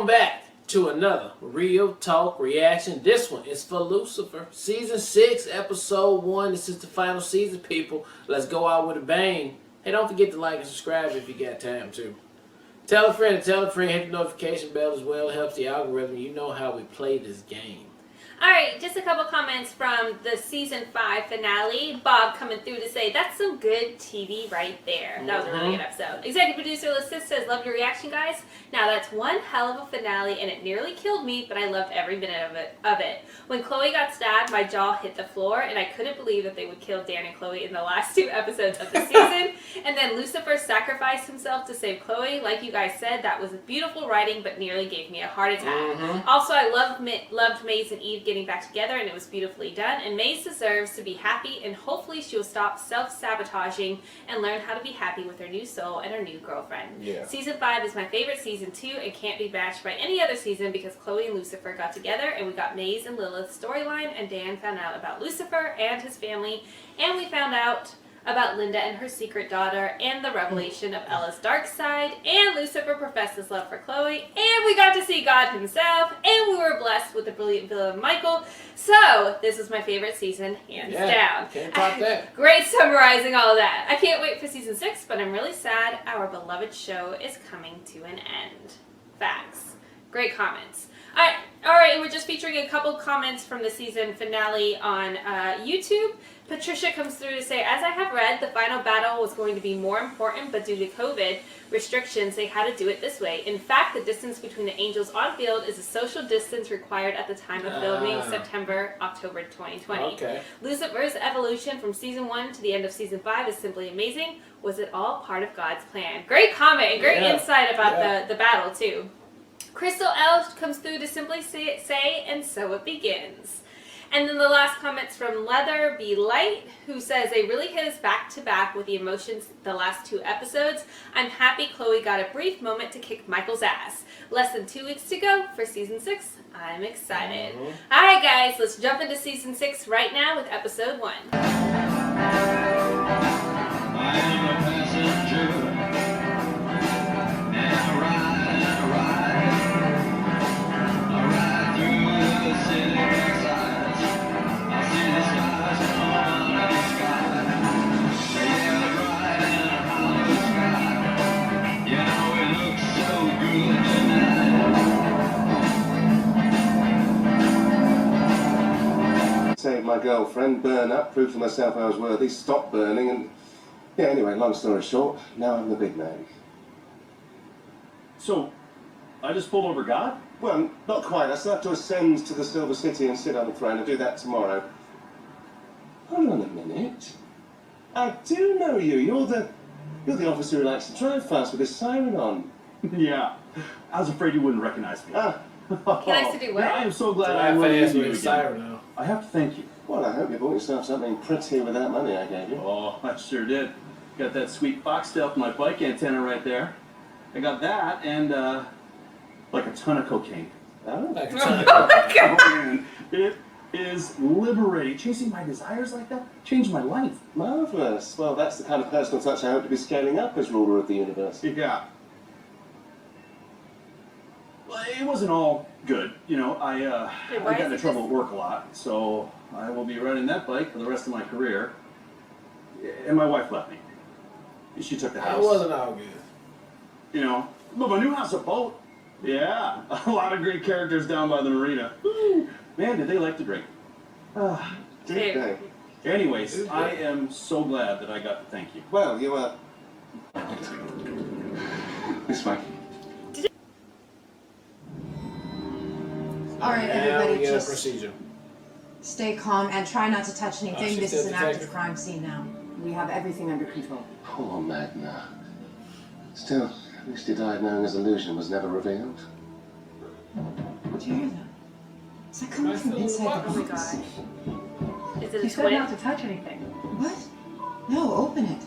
back to another Real Talk reaction. This one is for Lucifer. Season 6, Episode 1. This is the final season, people. Let's go out with a bang. Hey, don't forget to like and subscribe if you got time to. Tell a friend and tell a friend. Hit the notification bell as well. It helps the algorithm. You know how we play this game. Alright, just a couple comments from the Season 5 finale. Bob coming through to say, that's some good TV right there. That was a really good episode. Executive producer Lissa says, love your reaction, guys. Now, that's one hell of a finale, and it nearly killed me, but I loved every minute of it. When Chloe got stabbed, my jaw hit the floor, and I couldn't believe that they would kill Dan and Chloe in the last 2 episodes of the season. And then Lucifer sacrificed himself to save Chloe. Like you guys said, that was beautiful writing, but nearly gave me a heart attack. Also, I loved Maze and Eve getting back together, and it was beautifully done. And Maze deserves to be happy, and hopefully she'll stop self-sabotaging and learn how to be happy with her new soul and her new girlfriend. Season 5 is my favorite season too, and can't be matched by any other season because Chloe and Lucifer got together, and we got Maze and Lilith's storyline, and Dan found out about Lucifer and his family, and we found out about Linda and her secret daughter, and the revelation of Ella's dark side, and Lucifer professed his love for Chloe, and we got to see God himself, and we were blessed with the brilliant villain Michael. So this is my favorite season, hands down. Can't top that. Great summarizing all of that. I can't wait for season 6, but I'm really sad our beloved show is coming to an end. Facts. Great comments. Alright, and we're just featuring a couple comments from the season finale on YouTube. Patricia comes through to say, as I have read, the final battle was going to be more important, but due to COVID restrictions, they had to do it this way. In fact, the distance between the angels on field is a social distance required at the time of filming, October 2020. Okay. Lucifer's evolution from season 1 to the end of season 5 is simply amazing. Was it all part of God's plan? Great comment and great insight about the battle, too. Crystal L comes through to simply say, and so it begins. And then the last comment's from Leather Be Light, who says they really hit us back to back with the emotions the last 2 episodes. I'm happy Chloe got a brief moment to kick Michael's ass. Less than 2 weeks to go for season 6. I'm excited. Alright guys, let's jump into season 6 right now with episode 1. I am a passenger. Saved my girlfriend, burn up, proved to myself I was worthy, stopped burning, and yeah, anyway, long story short, now I'm the big man. So, I just pulled over God? Well, not quite. I still have to ascend to the Silver City and sit on the throne and do that tomorrow. Hold on a minute. I do know you. You're the officer who likes to drive fast with his siren on. Yeah. I was afraid you wouldn't recognize me. He likes to do what? Yeah, I am so glad I I'm fast you with a again. siren now. I have to thank you. Well, I hope you bought yourself something pretty with that money I gave you. Oh, I sure did. Got that sweet foxtail for my bike antenna right there. I got that and, like a ton of cocaine. Oh, Like, Oh my god! Oh, man. It is liberating. Chasing my desires like that changed my life. marvellous. Well, that's the kind of personal touch I hope to be scaling up as ruler of the universe. Yeah. Well, it wasn't all good. You know, I got into trouble at work a lot, so I will be riding that bike for the rest of my career. And my wife left me. She took the house. it wasn't all good. You know, but my new house, a boat. Yeah, a lot of great characters down by the marina. Woo. Man, did they like to drink. Did they? Anyways, I am so glad that I got to thank you. Well, you This way. All right, Now everybody, we get a just procedure. stay calm and try not to touch anything. she's This is still an active detective. crime scene now. We have everything under control. Poor Magna. Still, at least he died knowing his illusion was never revealed. Did you hear that? Is that coming from inside the Oh my box? gosh. Is it You a said twin? not to touch anything. What? No, open it.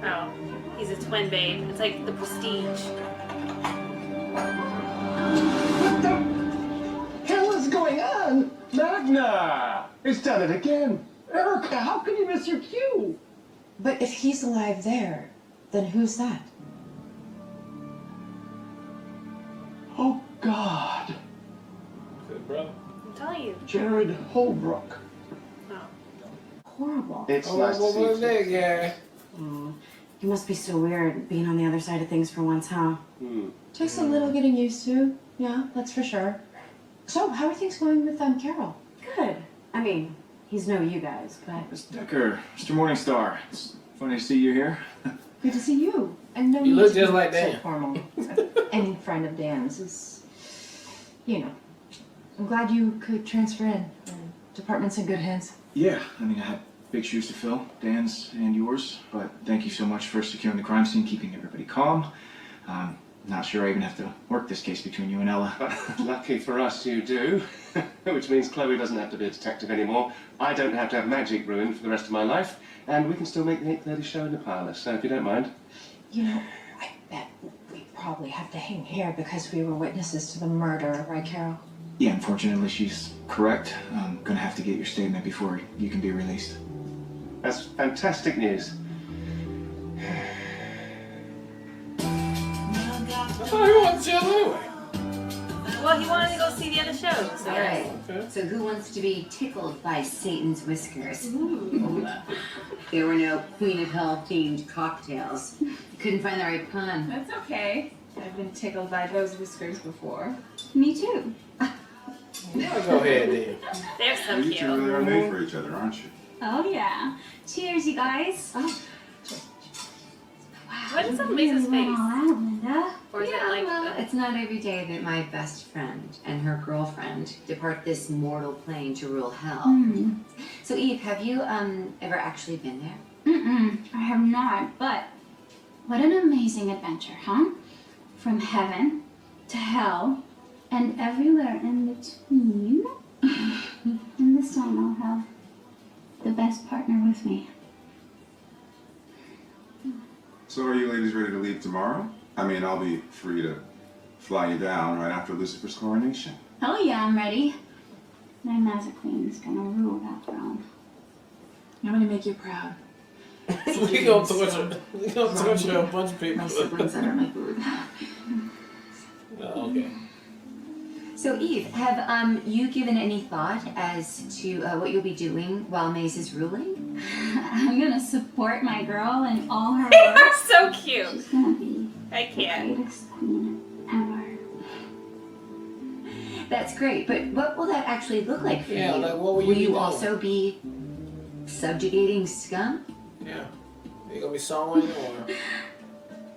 Oh, he's a twin, babe. It's like the Prestige. What the hell is going on? Magna! It's done it again. Erica, how can you miss your cue? But if he's alive there, then who's that? God. Good brother. I'm telling you. Jared Holbrook. No. Horrible. It's Oh, nice to what see you. was that guy? It must be so weird being on the other side of things for once, huh? Takes a little getting used to. Yeah, that's for sure. So, how are things going with Carol? Good. I mean, he's no you guys, but... Miss Decker, Mr. Morningstar. It's funny to see you here. Good to see you. And no You need look to just be like so Dan. formal. Any friend of Dan's is, you know. I'm glad you could transfer in. Department's in good hands. Yeah, I mean, I have big shoes to fill, Dan's and yours, but thank you so much for securing the crime scene, keeping everybody calm. Not sure I even have to work this case between you and Ella. Lucky for us, you do. Which means Chloe doesn't have to be a detective anymore. I don't have to have magic ruined for the rest of my life, and we can still make the 8:30 show in the parlour. So if you don't mind. You know, I bet we probably have to hang here because we were witnesses to the murder, right, Carol? Yeah, unfortunately, she's correct. I'm gonna have to get your statement before you can be released. That's fantastic news. I thought he wanted to chill anyway. Well, he wanted to go see the other shows. So All right. Okay. So who wants to be tickled by Satan's whiskers? There were no Queen of Hell themed cocktails. Couldn't find the right pun. That's okay. I've been tickled by those whiskers before. Me too. Yeah, go ahead then. They're so You two cute. really are made for each other, aren't you? Oh yeah. Cheers, you guys. Oh, What is on Lisa's face? Linda. Or is it like well, it's not every day that my best friend and her girlfriend depart this mortal plane to rule hell. So Eve, have you ever actually been there? I have not, but what an amazing adventure, huh? From heaven to hell and everywhere in between. And this time I'll have the best partner with me. So are you ladies ready to leave tomorrow? I mean, I'll be free to fly you down right after Lucifer's coronation. Oh yeah, I'm ready. My magic queen is gonna rule that throne. I'm gonna make you proud. We gonna torture a bunch of people. My siblings that are my food. Oh, okay. So Eve, have you given any thought as to what you'll be doing while Maze is ruling? I'm gonna support my girl in all her They are work. so cute. She's gonna be I the can't. greatest queen ever. That's great, but what will that actually look like for Yeah, you? like, what will you will be you doing? also be subjugating scum? Yeah. You gonna be sewing or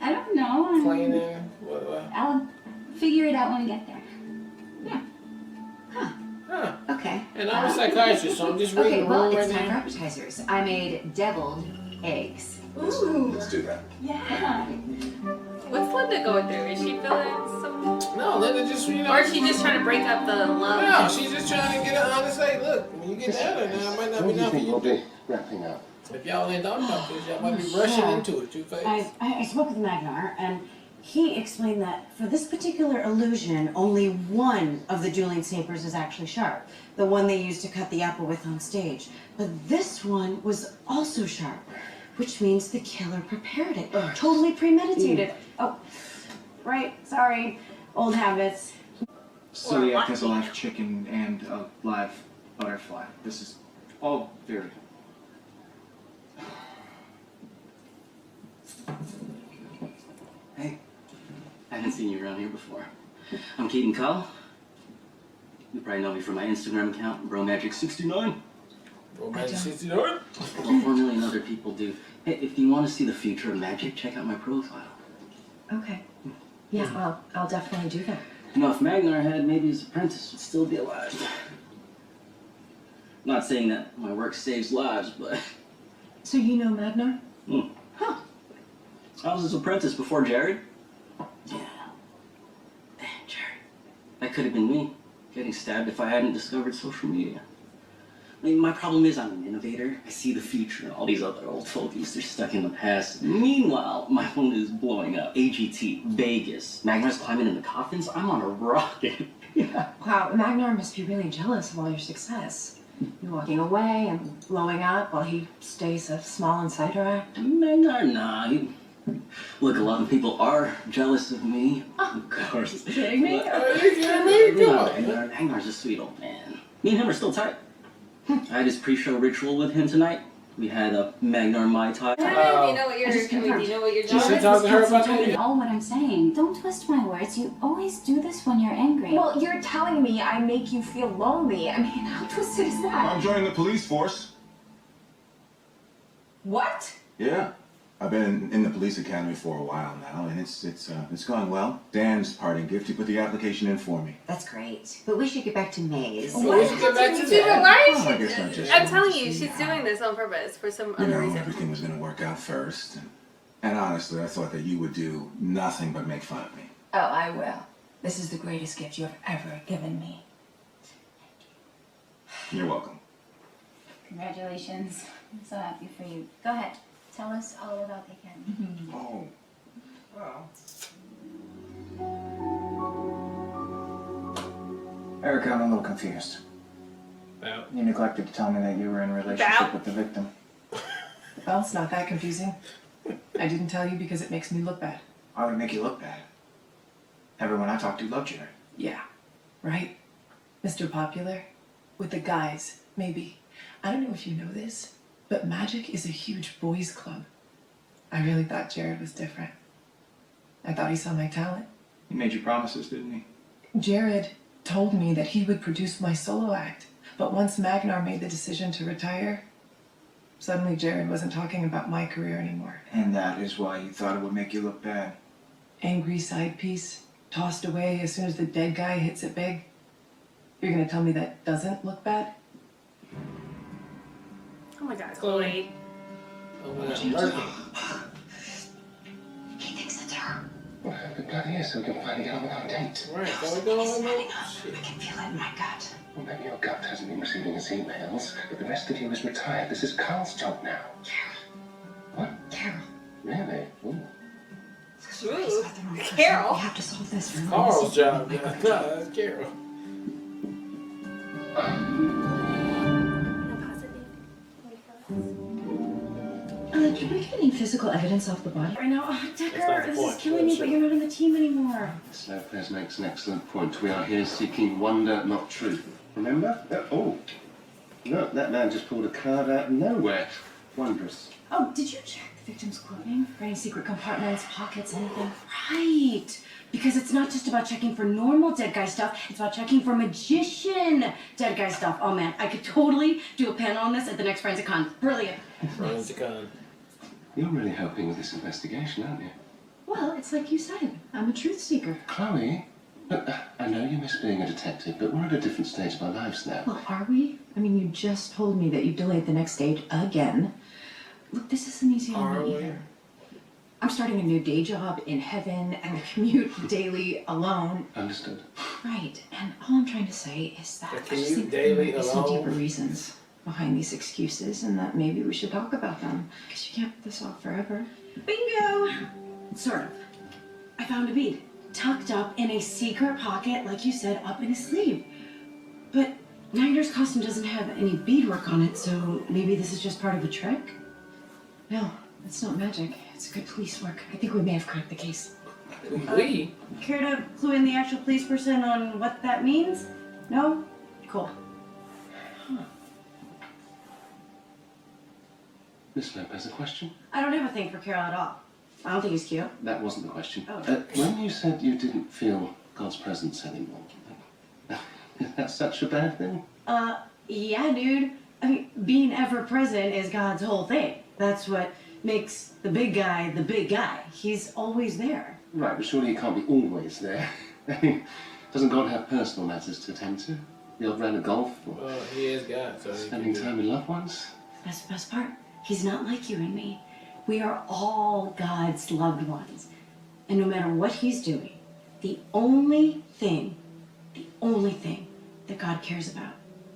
I don't know. cleaning? What? I'll figure it out when we get there. Huh. Okay. And I'm a psychiatrist, so I'm just reading Okay, the well, room it's right time for now. appetizers. I made deviled eggs. Let's do that. Yeah. What's Linda going through? Is she feeling some... No, Linda just, you know. Or is she just trying to break up the love? No, she's just trying to get an honest say, look, when you get down there now, it might not When be do you enough for think we'll you. be wrapping up? If y'all ain't talking about this, y'all might be rushing Yeah. into it, two-faced. I spoke with Magnar, and he explained that for this particular illusion, only one of the dueling sabers is actually sharp. The one they used to cut the apple with on stage. But this one was also sharp, which means the killer prepared it. Totally premeditated. Oh, right, sorry. Old habits. Celiac has a live chicken and a live butterfly. This is all very Hey, I haven't seen you around here before. I'm Keaton Cull. You probably know me from my Instagram account, BroMagic69. Romantic 69? Well, 4 million other people do. Hey, if you want to see the future of magic, check out my profile. Okay. Yeah, I'll definitely do that. You know, if Magnar had, maybe his apprentice would still be alive. Not saying that my work saves lives, but So you know Magnar? Huh. I was his apprentice before Jared. Yeah. Man, Jared. That could have been me, getting stabbed if I hadn't discovered social media. I mean, my problem is I'm an innovator. I see the future, and all these other old fogies, they're stuck in the past. Meanwhile, my phone is blowing up. AGT, Vegas, Magnar's climbing in the coffins. I'm on a rocket. Yeah. Wow, Magnar must be really jealous of all your success. You're walking away and blowing up while he stays a small insider act. Magnar, nah. Look, a lot of people are jealous of me. Of course. Kidding me? Magnar's a sweet old man. Me and him are still tight. I had his pre-show ritual with him tonight. We had a Magnar Mai Tai. Do you know what you're talking to her about that? All what I'm saying. Don't twist my words. You always do this when you're angry. Well, you're telling me I make you feel lonely. I mean, how twisted is that? I'm joining the police force. What? Yeah. I've been in the police academy for a while now, and it's going well. Dan's parting gift, he put the application in for me. That's great. But we should get back to Maze. Why is just I'm telling you, she's doing this on purpose for some other reason. Everything was going to work out first. And honestly, I thought that you would do nothing but make fun of me. Oh, I will. This is the greatest gift you have ever given me. You're welcome. Congratulations. I'm so happy for you. Go ahead. Tell us all about the academy. Oh. Well. Erica, I'm a little confused. You neglected to tell me that you were in a relationship with the victim. Well, it's not that confusing. I didn't tell you because it makes me look bad. Why would it make you look bad? Everyone I talked to loved you. Yeah, right? Mr. Popular? With the guys, maybe. I don't know if you know this, but Magic is a huge boys' club. I really thought Jared was different. I thought he saw my talent. He made you promises, didn't he? Jared told me that he would produce my solo act, but once Magnar made the decision to retire, suddenly Jared wasn't talking about my career anymore. And that is why you thought it would make you look bad. Angry side piece, tossed away as soon as the dead guy hits it big. You're gonna tell me that doesn't look bad? Oh my god, Chloe. Oh my god, He thinks it's her. Well, the bloody is so we can finally get on with our date. Right, so we go on I can feel it in my gut. Well, maybe your gut hasn't been receiving his emails, but the rest of you is retired. This is Carl's job now. Carol. What? Carol. Really? Ooh. Ooh, Carol. We have to solve this. Carl's job. No, that's Carol. Can we get any physical evidence off the body right now? Oh, Decker, this is killing me, but you're not on the team anymore. Miss Lopez makes an excellent point. We are here seeking wonder, not truth. Remember? Oh. Look, that man just pulled a card out of nowhere. Wondrous. Oh, did you check the victim's clothing for any secret compartments, pockets, anything? Right. Because it's not just about checking for normal dead guy stuff, it's about checking for magician dead guy stuff. Oh man, I could totally do a panel on this at the next Forensic Con. Brilliant. Forensic Con. You're really helping with this investigation, aren't you? Well, it's like you said, I'm a truth seeker. Chloe, look, I know you miss being a detective, but we're at a different stage of our lives now. Well, are we? I mean, you just told me that you delayed the next stage again. Look, this isn't easy on me either. I'm starting a new day job in heaven and the commute daily alone. Understood. Right, and all I'm trying to say is that I just commute think there daily might be some alone? deeper reasons behind these excuses and that maybe we should talk about them. Because you can't put this off forever. Bingo! Sort of. I found a bead tucked up in a secret pocket, like you said, up in his sleeve. But Magnar's costume doesn't have any beadwork on it, so maybe this is just part of a trick? No, it's not magic. It's good police work. I think we may have cracked the case. We? Care to clue in the actual police person on what that means? No? Cool. Miss Lopez, a question? I don't have a thing for Carol at all. I don't think he's cute. That wasn't the question. Oh. When you said you didn't feel God's presence anymore, is that such a bad thing? Yeah, dude. I mean, being ever present is God's whole thing. That's what makes the big guy the big guy. He's always there. Right, but surely he can't be always there. I mean, doesn't God have personal matters to attend to? The odd round of golf? Or Well, he is God, so he spending can time with loved ones? That's the best part. He's not like you and me. We are all God's loved ones. And no matter what he's doing, the only thing that God cares about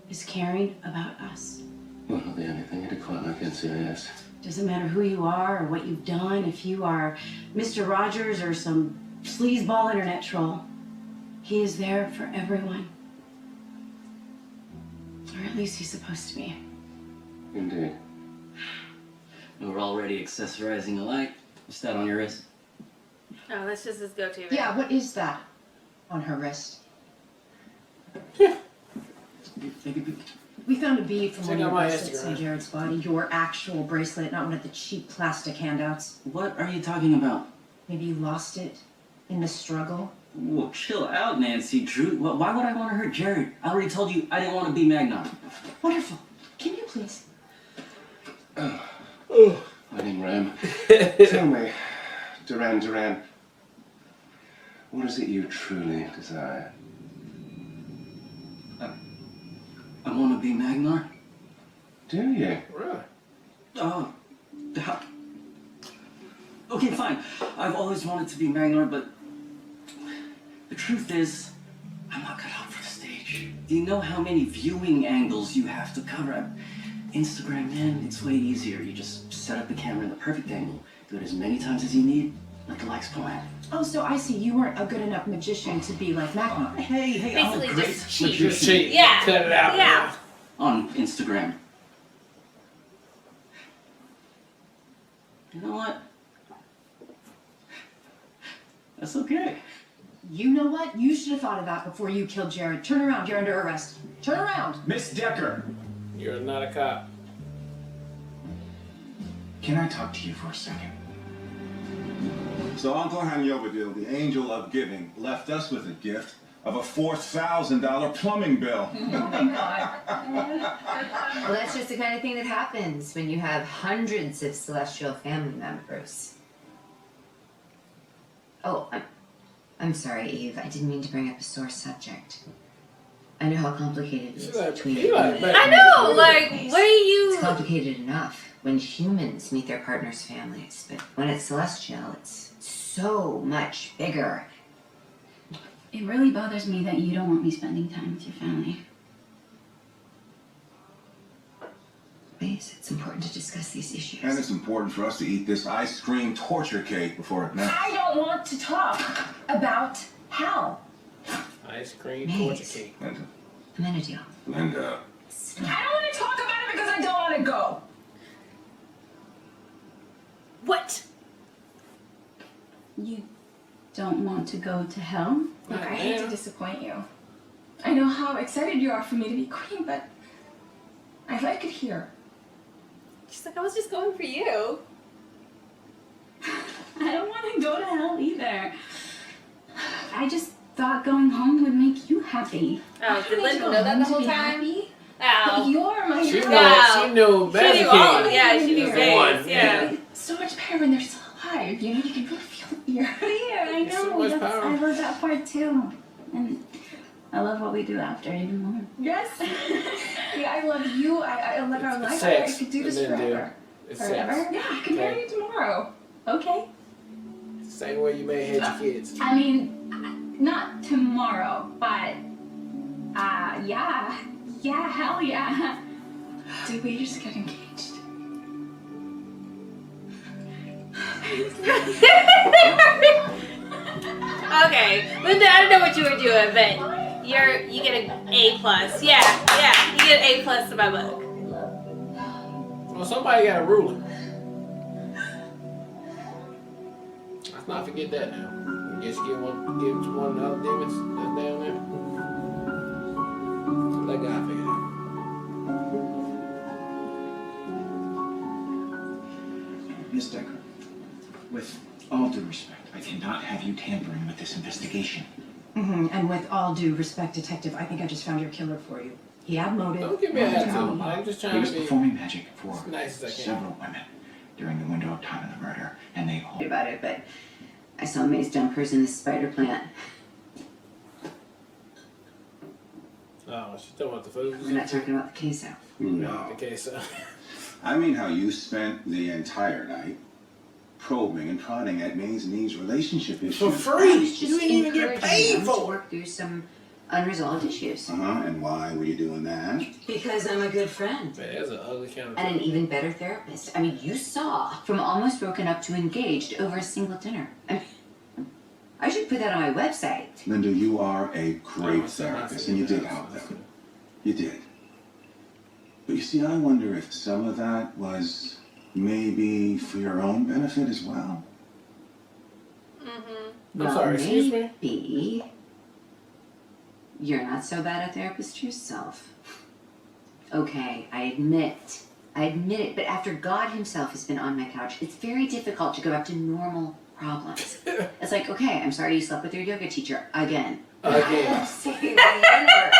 is caring about us. Well, not the only thing. I did quite like NCIS. Doesn't matter who you are or what you've done, if you are Mr. Rogers or some sleazeball internet troll, he is there for everyone. Or at least he's supposed to be. Indeed. We're already accessorizing alike. What's that on your wrist? Oh, that's just his go-to. Right? Yeah, what is that on her wrist? We found a bead from one of your bracelets on Jared's body. Your actual bracelet, not one of the cheap plastic handouts. What are you talking about? Maybe you lost it in the struggle. Whoa, chill out, Nancy. Drew, why would I want to hurt Jared? I already told you I didn't want to be Magnar. Wonderful. Can you please? Oh, I didn't ram. Tell me, Duran, what is it you truly desire? I want to be Magnar. Do you? Really? Oh, okay, fine. I've always wanted to be Magnar, but the truth is, I'm not cut out for the stage. Do you know how many viewing angles you have to cover? Instagram, man, it's way easier. You just set up the camera in the perfect angle, do it as many times as you need, let the likes pour in. Oh, so I see. You weren't a good enough magician to be like Magnar. Hey, Basically I'm a great just cheat. magician. Just cheat. Yeah. Cut it out. Yeah. On Instagram. You know what? That's okay. You know what? You should have thought of that before you killed Jared. Turn around. You're under arrest. Turn around. Miss Decker. You're not a cop. Can I talk to you for a second? So Uncle Hanyobadil, the angel of giving, left us with a gift of a $4,000 plumbing bill. Well, that's just the kind of thing that happens when you have hundreds of celestial family members. Oh, I'm sorry, Eve. I didn't mean to bring up a sore subject. I know how complicated it is between you and me. I know, like, what are you... It's complicated enough when humans meet their partner's families, but when it's celestial, it's so much bigger. It really bothers me that you don't want me spending time with your family. Please, it's important to discuss these issues. And it's important for us to eat this ice cream torture cake before it melts. I don't want to talk about hell. Ice cream, Maze. torture cake. Linda. Amenadiel. Linda. I don't want to talk about it because I don't want to go. What? You don't want to go to hell? Look, I hate to disappoint you. I know how excited you are for me to be queen, but I like it here. She's like, I was just going for you. I don't want to go to hell either. I just thought going home would make you happy. Oh, did Linda know that the whole time? Oh. You're my She girl. knew, she knew She knew all of, yeah, she knew One, Bates, yeah. So much power when they're still alive. You know, you can really feel the fear. I There's so know. much That's, power. I love that part too. And I love what we do after even more. Yes. Yeah, I love you. I love our life. Sex. I could do this And then forever. It's Forever? sex. Yeah, I can marry you tomorrow. Okay. Same way you may have had your kids. I mean, not tomorrow, but yeah. Yeah, hell yeah. Did we just get engaged? Okay, Linda, I don't know what you were doing, but you get an A+. Yeah, you get an A+ to my book. Well, somebody got a ruler. Let's not forget that now. I guess you give it to one of the other demons that's down there. Let God figure it out. Miss Decker, with all due respect, I cannot have you tampering with this investigation. And with all due respect, Detective, I think I just found your killer for you. He had motive. Don't give me a attitude. I'm just He trying was to be performing magic for as nice as I can. several women during the window of time of the murder, and they all... About it, but I saw maze dumpers in the spider plant. Oh, she's talking about the food. We're not talking about the queso. No. Okay, so. I mean how you spent the entire night probing and prodding at May's and Eve's relationship issues. For free! You didn't even get paid to for it! work through some unresolved issues. And why were you doing that? Because I'm a good friend. Man, that's an ugly kind of And an even better therapist. I mean, you saw from almost broken up to engaged over a single dinner. I should put that on my website. Linda, you are a great therapist, and you did help them. You did. But you see, I wonder if some of that was maybe for your own benefit as well. I'm sorry, excuse me? Maybe you're not so bad a therapist yourself. Okay, I admit it, but after God himself has been on my couch, it's very difficult to go back to normal problems. It's like, okay, I'm sorry you slept with your yoga teacher again. Again. Save the universe.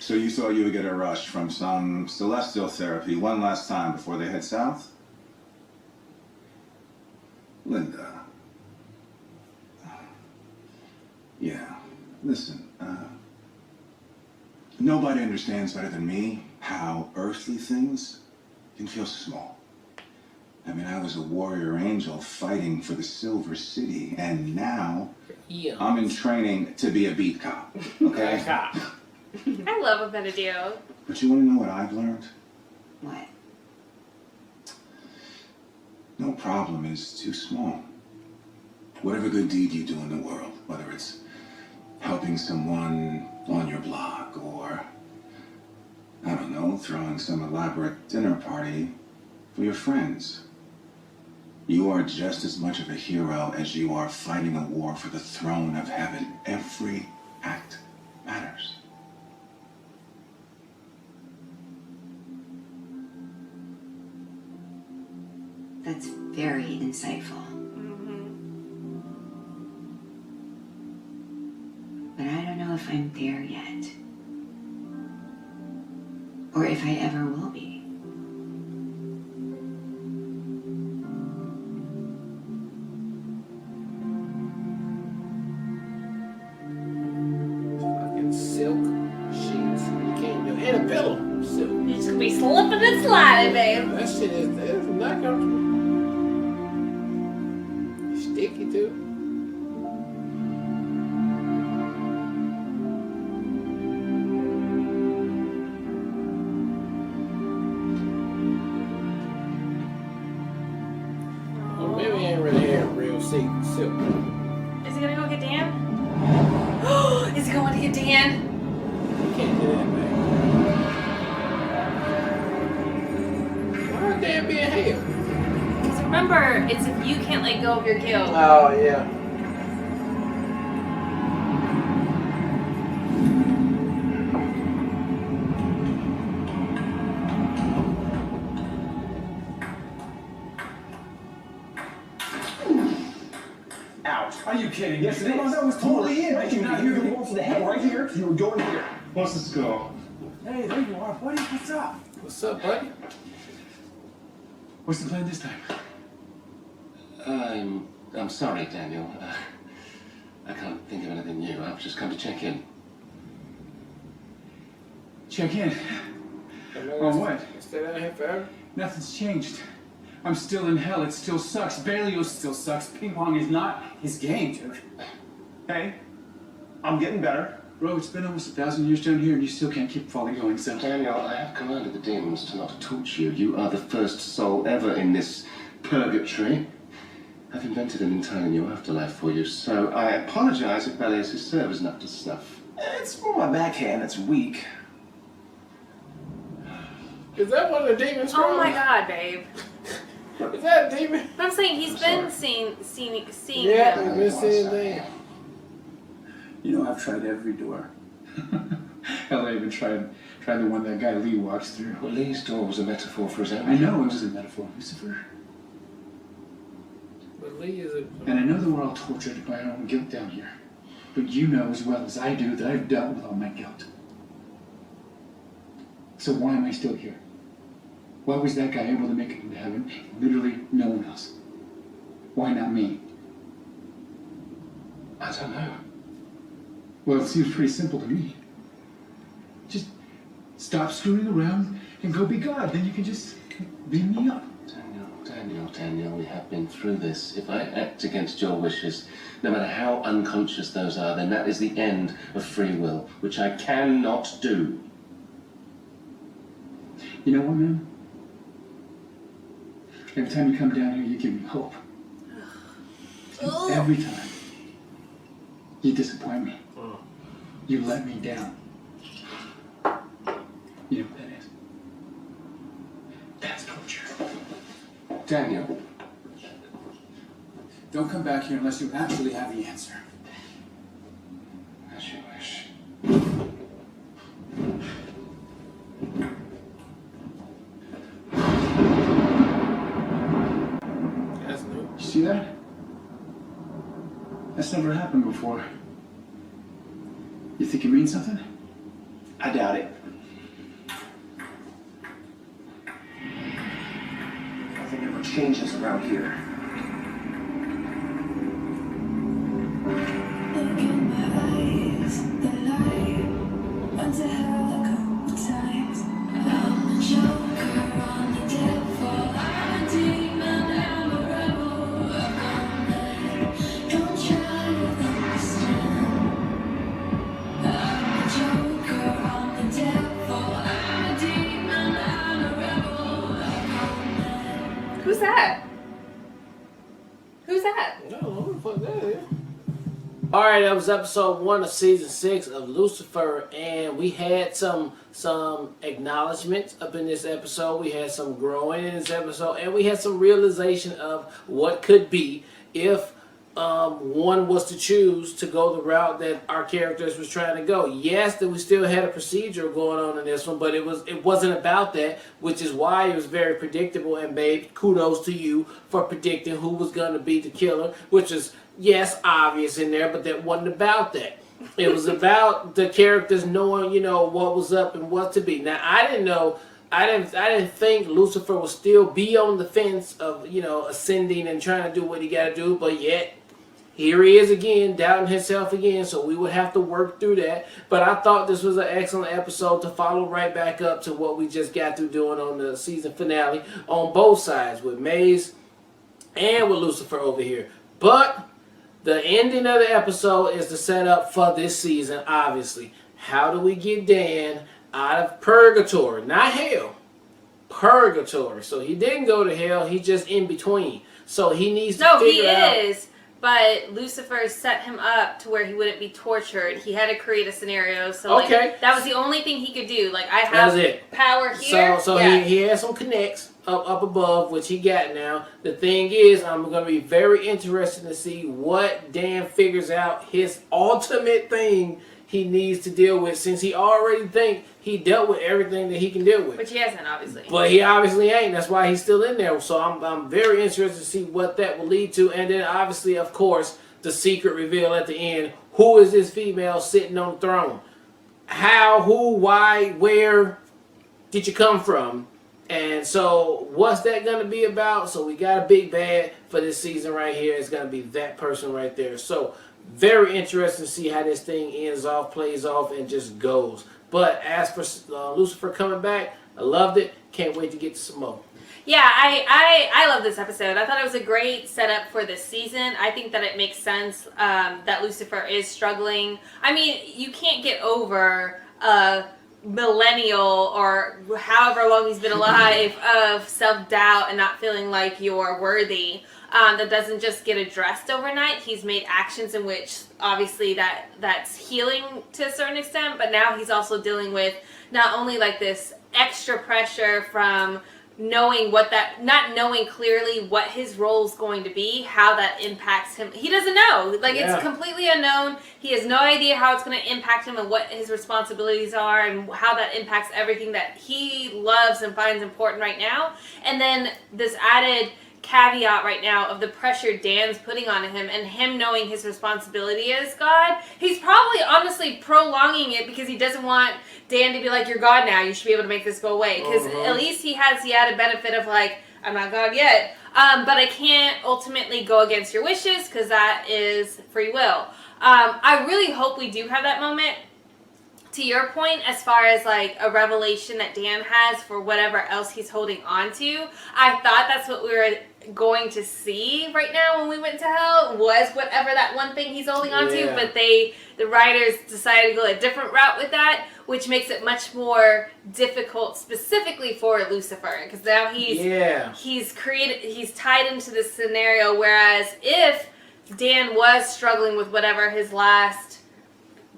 So you thought you would get a rush from some celestial therapy one last time before they head south? Linda. Yeah, listen, nobody understands better than me how earthly things can feel small. I mean, I was a warrior angel fighting for the Silver City, and now I'm in training to be a beat cop, okay? I love a better deal. But you want to know what I've learned? What? No problem is too small. Whatever good deed you do in the world, whether it's helping someone on your block or, I don't know, throwing some elaborate dinner party for your friends, you are just as much of a hero as you are fighting a war for the throne of heaven. Every act matters. That's very insightful. But I don't know if I'm there yet. Or if I ever will be. Fucking silk sheets. You can't do it. And a pillow. Silk. You're just gonna be slipping and sliding, babe. That shit is not comfortable. Sticky too. Well, maybe he ain't really had real silk. Is he gonna go get Dan? Is he going to get Dan? You can't do that, man. Why is Dan being held? Because remember, it's if you can't let go of your guilt. Oh, yeah. Ouch. Are you kidding? Yes, it is. That was totally it. I did not hear the roll for the head. Right here. You were going here. What's the score? Hey, there you are, buddy. What's up? What's up, buddy? What's the plan this time? I'm sorry, Daniel. I can't think of anything new. I've just come to check in. Check in. On what? Stay down here forever? Nothing's changed. I'm still in hell. It still sucks. Berlioz still sucks. Ping pong is not his game, dude. Hey, I'm getting better. Bro, it's been almost 1,000 years down here and you still can't keep falling going, so. Daniel, I have commanded the demons to not torture you. You are the first soul ever in this purgatory. I've invented an entirely new afterlife for you, so I apologize if Berlioz's serve is not to snuff. It's more my backhand that's weak. Is that one of the demons? Oh my god, babe. Is that a demon? I'm saying he's been seeing Yeah, him. we've been seeing that. You know, I've tried every door. Hell, I even tried the one that guy Lee walks through. Well, Lee's door was a metaphor for his own. I know it was a metaphor, Lucifer. But Lee is a... And I know that we're all tortured by our own guilt down here. But you know as well as I do that I've dealt with all my guilt. So why am I still here? Why was that guy able to make it into heaven? Literally no one else. Why not me? I don't know. Well, it seems pretty simple to me. Just stop screwing around and go be God. Then you can just beam me up. Daniel, we have been through this. If I act against your wishes, no matter how unconscious those are, then that is the end of free will, which I cannot do. You know what, man? Every time you come down here, you give me hope. And every time, you disappoint me. You let me down. You know what that is? That's torture. Daniel, Don't come back here unless you actually have the answer. As you wish. That's new. You see that? That's never happened before. You think it means something? I doubt it. Nothing ever changes around here. Who's that? Who's that? I don't know who the fuck that is. Alright, that was episode 1 of season 6 of Lucifer, and we had some acknowledgments up in this episode. We had some growing in this episode, and we had some realization of what could be if one was to choose to go the route that our characters was trying to go. Yes, that we still had a procedure going on in this one, but it wasn't about that, which is why it was very predictable. And babe, kudos to you for predicting who was going to be the killer, which is, yes, obvious in there, but that wasn't about that. It was about the characters knowing, what was up and what to be. Now, I didn't think Lucifer would still be on the fence of, ascending and trying to do what he got to do, but yet here he is again, doubting himself again, so we would have to work through that. But I thought this was an excellent episode to follow right back up to what we just got through doing on the season finale on both sides, with Maze and with Lucifer over here. But the ending of the episode is the setup for this season, obviously. How do we get Dan out of purgatory? Not hell. Purgatory. So he didn't go to hell, he's just in between. So he needs to figure out... No, he is. But Lucifer set him up to where he wouldn't be tortured. He had to create a scenario. So that was the only thing he could do. Like, I have power here. So he has some connects up above, which he got now. The thing is, I'm going to be very interested to see what Dan figures out his ultimate thing he needs to deal with, since he already think he dealt with everything that he can deal with. Which he hasn't, obviously. But he obviously ain't. That's why he's still in there. So I'm very interested to see what that will lead to. And then obviously, of course, the secret reveal at the end. Who is this female sitting on the throne? How, who, why, where did you come from? And so what's that going to be about? So we got a big bad for this season right here. It's going to be that person right there. So very interesting to see how this thing ends off, plays off, and just goes. But as for Lucifer coming back, I loved it. Can't wait to get to some more. Yeah, I love this episode. I thought it was a great setup for this season. I think that it makes sense that Lucifer is struggling. I mean, you can't get over a millennial or however long he's been alive of self-doubt and not feeling like you're worthy. That doesn't just get addressed overnight. He's made actions in which obviously that's healing to a certain extent, but now he's also dealing with not only like this extra pressure from knowing not knowing clearly what his role is going to be, how that impacts him. He doesn't know. It's completely unknown. He has no idea how it's going to impact him and what his responsibilities are and how that impacts everything that he loves and finds important right now. And then this added caveat right now of the pressure Dan's putting on him and him knowing his responsibility as God. He's probably honestly prolonging it because he doesn't want Dan to be like, you're God now, you should be able to make this go away. Because at least he has the added benefit of like, I'm not God yet, but I can't ultimately go against your wishes because that is free will. I really hope we do have that moment. To your point, as far as like a revelation that Dan has for whatever else he's holding on to, I thought that's what we were going to see right now when we went to hell, was whatever that one thing he's holding on to, but the writers decided to go a different route with that, which makes it much more difficult specifically for Lucifer, because now he's tied into this scenario, whereas if Dan was struggling with whatever his last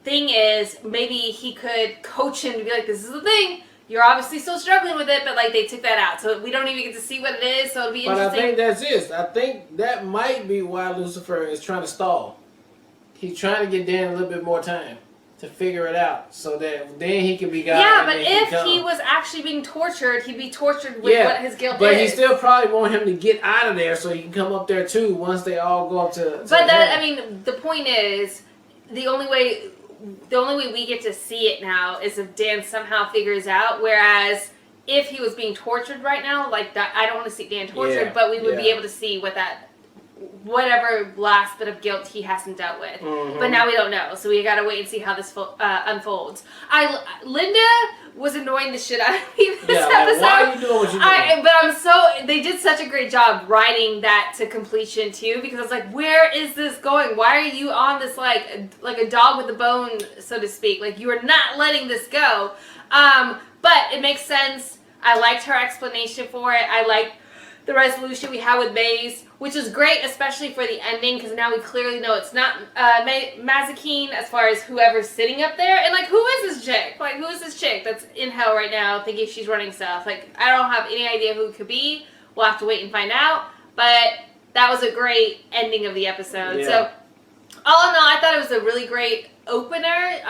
thing is, maybe he could coach him to be like, this is the thing, you're obviously still struggling with it, but like they took that out, so we don't even get to see what it is. So it'll be interesting. But I think that's it. I think that might be why Lucifer is trying to stall. He's trying to get Dan a little bit more time to figure it out, so that then he can be God. Yeah, but if he was actually being tortured, he'd be tortured with what his guilt is. But he still probably want him to get out of there so he can come up there too once they all go up to. But that, I mean, the point is, the only way we get to see it now is if Dan somehow figures out. Whereas if he was being tortured right now, like that, I don't want to see Dan tortured, but we would be able to see what that. Whatever last bit of guilt he hasn't dealt with, but now we don't know, so we gotta wait and see how this unfolds. Linda was annoying the shit out of me this episode. Why are you doing what you're doing? But they did such a great job writing that to completion too, because I was like, where is this going? Why are you on this like a dog with a bone, so to speak? Like you are not letting this go. But it makes sense. I liked her explanation for it. I liked the resolution we had with Maze, which is great, especially for the ending, because now we clearly know it's not Mazikeen as far as whoever's sitting up there. And, like, who is this chick? Like, who is this chick that's in hell right now thinking she's running stuff? Like, I don't have any idea who it could be. We'll have to wait and find out. But that was a great ending of the episode. Yeah. So, all in all, I thought it was a really great opener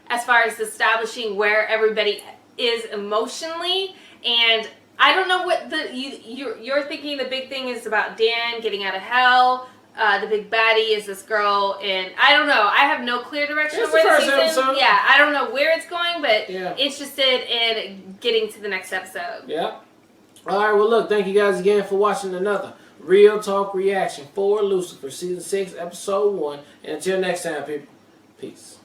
as far as establishing where everybody is emotionally. And I don't know what you're thinking. The big thing is about Dan getting out of hell. The big baddie is this girl, and I don't know. I have no clear direction of where the season. Episode. Yeah, I don't know where it's going, but Yeah. interested in getting to the next episode. Yeah. All right. Well, look. Thank you guys again for watching another Real Talk reaction for Lucifer season 6 episode 1. And until next time, people. Peace.